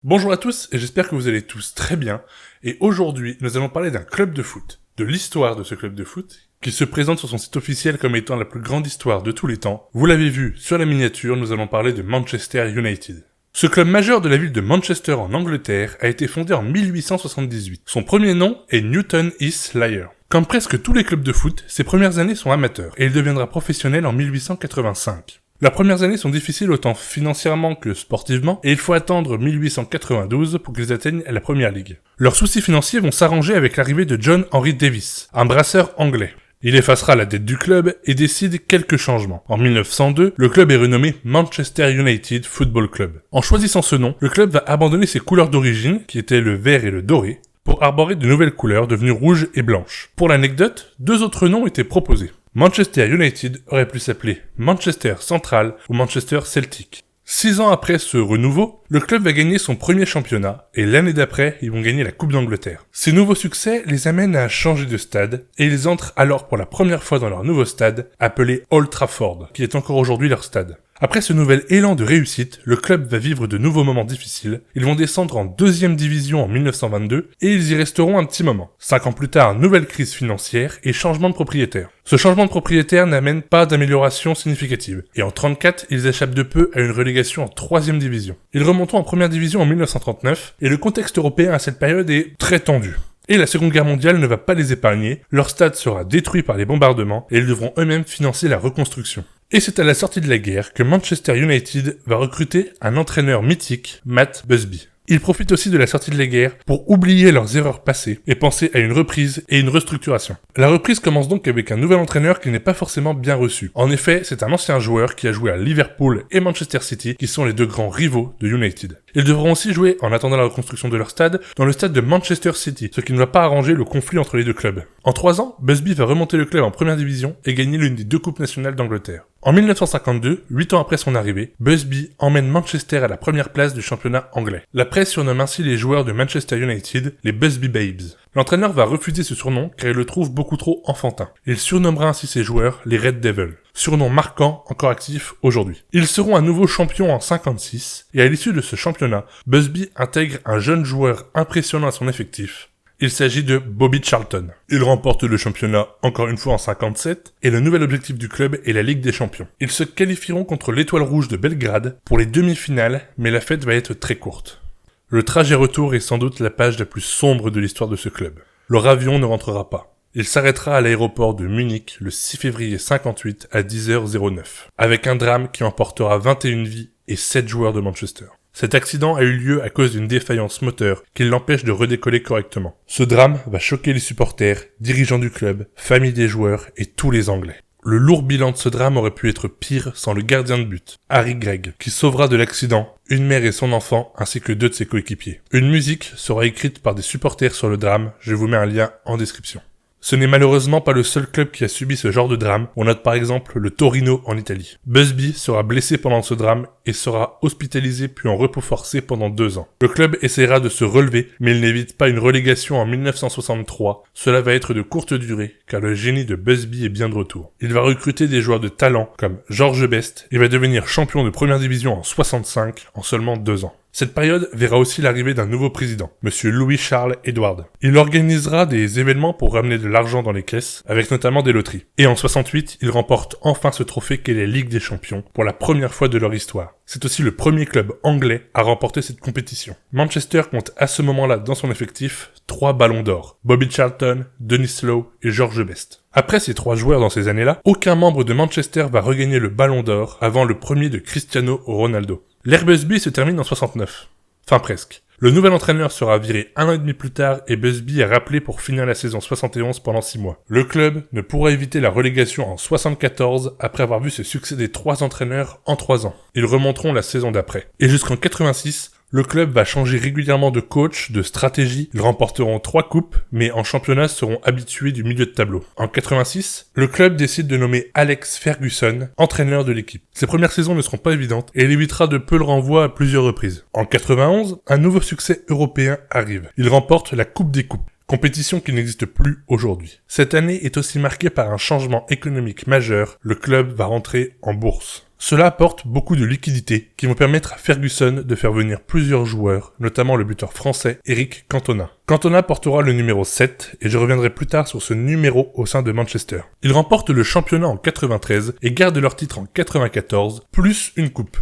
Bonjour à tous et j'espère que vous allez tous très bien. Et aujourd'hui, nous allons parler d'un club de foot, de l'histoire de ce club de foot, qui se présente sur son site officiel comme étant la plus grande histoire de tous les temps. Vous l'avez vu sur la miniature, nous allons parler de Manchester United. Ce club majeur de la ville de Manchester en Angleterre a été fondé en 1878. Son premier nom est Newton East Lyre. Comme presque tous les clubs de foot, ses premières années sont amateurs et il deviendra professionnel en 1885. Leurs premières années sont difficiles autant financièrement que sportivement, et il faut attendre 1892 pour qu'ils atteignent la première ligue. Leurs soucis financiers vont s'arranger avec l'arrivée de John Henry Davis, un brasseur anglais. Il effacera la dette du club et décide quelques changements. En 1902, le club est renommé Manchester United Football Club. En choisissant ce nom, le club va abandonner ses couleurs d'origine, qui étaient le vert et le doré, pour arborer de nouvelles couleurs devenues rouges et blanches. Pour l'anecdote, deux autres noms étaient proposés. Manchester United aurait pu s'appeler Manchester Central ou Manchester Celtic. 6 ans après ce renouveau, le club va gagner son premier championnat et l'année d'après, ils vont gagner la Coupe d'Angleterre. Ces nouveaux succès les amènent à changer de stade et ils entrent alors pour la première fois dans leur nouveau stade appelé Old Trafford, qui est encore aujourd'hui leur stade. Après ce nouvel élan de réussite, le club va vivre de nouveaux moments difficiles. Ils vont descendre en 2e division en 1922 et ils y resteront un petit moment. 5 ans plus tard, nouvelle crise financière et changement de propriétaire. Ce changement de propriétaire n'amène pas d'amélioration significative. Et en 34, ils échappent de peu à une relégation en 3e division. Ils remonteront en 1re division en 1939 et le contexte européen à cette période est très tendu. Et la Seconde Guerre mondiale ne va pas les épargner, leur stade sera détruit par les bombardements et ils devront eux-mêmes financer la reconstruction. Et c'est à la sortie de la guerre que Manchester United va recruter un entraîneur mythique, Matt Busby. Ils profitent aussi de la sortie de la guerre pour oublier leurs erreurs passées et penser à une reprise et une restructuration. La reprise commence donc avec un nouvel entraîneur qui n'est pas forcément bien reçu. En effet, c'est un ancien joueur qui a joué à Liverpool et Manchester City, qui sont les deux grands rivaux de United. Ils devront aussi jouer, en attendant la reconstruction de leur stade, dans le stade de Manchester City, ce qui ne va pas arranger le conflit entre les deux clubs. En 3 ans, Busby va remonter le club en 1re division et gagner l'une des 2 coupes nationales d'Angleterre. En 1952, 8 ans après son arrivée, Busby emmène Manchester à la première place du championnat anglais. La presse surnomme ainsi les joueurs de Manchester United les Busby Babes. L'entraîneur va refuser ce surnom car il le trouve beaucoup trop enfantin. Il surnommera ainsi ses joueurs les Red Devils, surnom marquant encore actif aujourd'hui. Ils seront à nouveau champions en 56 et à l'issue de ce championnat, Busby intègre un jeune joueur impressionnant à son effectif. Il s'agit de Bobby Charlton. Il remporte le championnat encore une fois en 57 et le nouvel objectif du club est la Ligue des Champions. Ils se qualifieront contre l'Étoile Rouge de Belgrade pour les demi-finales, mais la fête va être très courte. Le trajet retour est sans doute la page la plus sombre de l'histoire de ce club. Leur avion ne rentrera pas. Il s'arrêtera à l'aéroport de Munich le 6 février 58 à 10h09, avec un drame qui emportera 21 vies et 7 joueurs de Manchester. Cet accident a eu lieu à cause d'une défaillance moteur qui l'empêche de redécoller correctement. Ce drame va choquer les supporters, dirigeants du club, familles des joueurs et tous les Anglais. Le lourd bilan de ce drame aurait pu être pire sans le gardien de but, Harry Gregg, qui sauvera de l'accident une mère et son enfant ainsi que 2 de ses coéquipiers. Une musique sera écrite par des supporters sur le drame, je vous mets un lien en description. Ce n'est malheureusement pas le seul club qui a subi ce genre de drame, on note par exemple le Torino en Italie. Busby sera blessé pendant ce drame et sera hospitalisé puis en repos forcé pendant 2 ans. Le club essaiera de se relever, mais il n'évite pas une relégation en 1963. Cela va être de courte durée, car le génie de Busby est bien de retour. Il va recruter des joueurs de talent comme George Best et va devenir champion de 1re division en 65 en seulement 2 ans. Cette période verra aussi l'arrivée d'un nouveau président, Monsieur Louis Charles Edward. Il organisera des événements pour ramener de l'argent dans les caisses, avec notamment des loteries. Et en 68, il remporte enfin ce trophée qu'est la Ligue des Champions, pour la première fois de leur histoire. C'est aussi le premier club anglais à remporter cette compétition. Manchester compte à ce moment-là dans son effectif 3 ballons d'or, Bobby Charlton, Denis Law et George Best. Après ces 3 joueurs dans ces années-là, aucun membre de Manchester va regagner le ballon d'or avant le premier de Cristiano Ronaldo. L'ère Busby se termine en 69. Enfin presque. Le nouvel entraîneur sera viré 1 an et demi plus tard et Busby est rappelé pour finir la saison 71 pendant 6 mois. Le club ne pourra éviter la relégation en 74 après avoir vu se succéder 3 entraîneurs en 3 ans. Ils remonteront la saison d'après. Et jusqu'en 86, le club va changer régulièrement de coach, de stratégie. Ils remporteront 3 coupes, mais en championnat seront habitués du milieu de tableau. En 86, le club décide de nommer Alex Ferguson entraîneur de l'équipe. Ses premières saisons ne seront pas évidentes et il évitera de peu le renvoi à plusieurs reprises. En 91, un nouveau succès européen arrive. Il remporte la Coupe des Coupes. Compétition qui n'existe plus aujourd'hui. Cette année est aussi marquée par un changement économique majeur. Le club va rentrer en bourse. Cela apporte beaucoup de liquidités qui vont permettre à Ferguson de faire venir plusieurs joueurs, notamment le buteur français Eric Cantona. Cantona portera le numéro 7 et je reviendrai plus tard sur ce numéro au sein de Manchester. Ils remportent le championnat en 93 et gardent leur titre en 94, plus une coupe.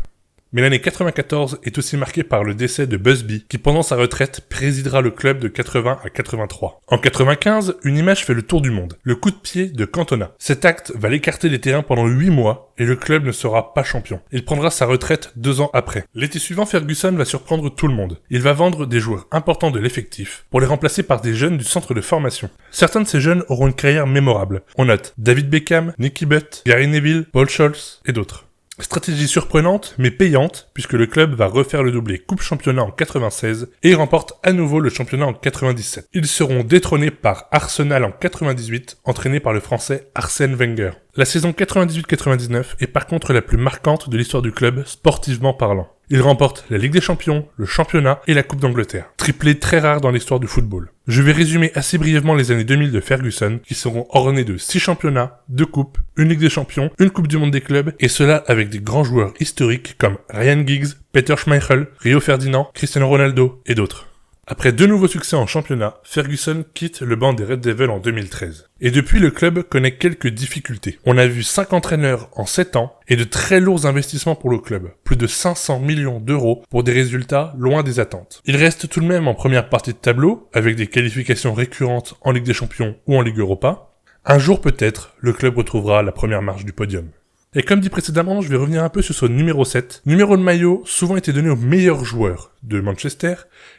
Mais l'année 94 est aussi marquée par le décès de Busby, qui pendant sa retraite présidera le club de 80 à 83. En 95, une image fait le tour du monde, le coup de pied de Cantona. Cet acte va l'écarter des terrains pendant 8 mois, et le club ne sera pas champion. Il prendra sa retraite 2 ans après. L'été suivant, Ferguson va surprendre tout le monde. Il va vendre des joueurs importants de l'effectif, pour les remplacer par des jeunes du centre de formation. Certains de ces jeunes auront une carrière mémorable. On note David Beckham, Nicky Butt, Gary Neville, Paul Scholes, et d'autres. Stratégie surprenante, mais payante, puisque le club va refaire le doublé Coupe Championnat en 96 et remporte à nouveau le championnat en 97. Ils seront détrônés par Arsenal en 98, entraîné par le français Arsène Wenger. La saison 98-99 est par contre la plus marquante de l'histoire du club, sportivement parlant. Il remporte la Ligue des Champions, le championnat et la Coupe d'Angleterre. Triplé très rare dans l'histoire du football. Je vais résumer assez brièvement les années 2000 de Ferguson, qui seront ornées de 6 championnats, 2 coupes, une Ligue des Champions, une Coupe du Monde des clubs, et cela avec des grands joueurs historiques comme Ryan Giggs, Peter Schmeichel, Rio Ferdinand, Cristiano Ronaldo et d'autres. Après 2 nouveaux succès en championnat, Ferguson quitte le banc des Red Devils en 2013. Et depuis, le club connaît quelques difficultés. On a vu 5 entraîneurs en 7 ans et de très lourds investissements pour le club. Plus de 500 millions d'euros pour des résultats loin des attentes. Il reste tout de même en première partie de tableau, avec des qualifications récurrentes en Ligue des Champions ou en Ligue Europa. Un jour peut-être, le club retrouvera la première marche du podium. Et comme dit précédemment, je vais revenir un peu sur ce numéro 7. Numéro de maillot souvent été donné aux meilleurs joueurs de Manchester.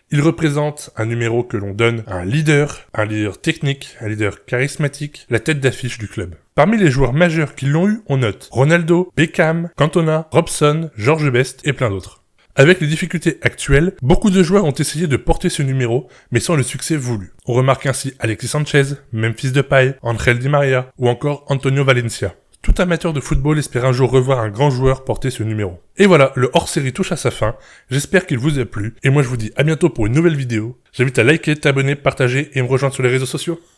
Il représente un numéro que l'on donne à un leader technique, un leader charismatique, la tête d'affiche du club. Parmi les joueurs majeurs qui l'ont eu, on note Ronaldo, Beckham, Cantona, Robson, George Best et plein d'autres. Avec les difficultés actuelles, beaucoup de joueurs ont essayé de porter ce numéro, mais sans le succès voulu. On remarque ainsi Alexis Sanchez, Memphis Depay, Angel Di Maria ou encore Antonio Valencia. Tout amateur de football espère un jour revoir un grand joueur porter ce numéro. Et voilà, le hors-série touche à sa fin. J'espère qu'il vous a plu. Et moi je vous dis à bientôt pour une nouvelle vidéo. J'invite à liker, t'abonner, partager et me rejoindre sur les réseaux sociaux.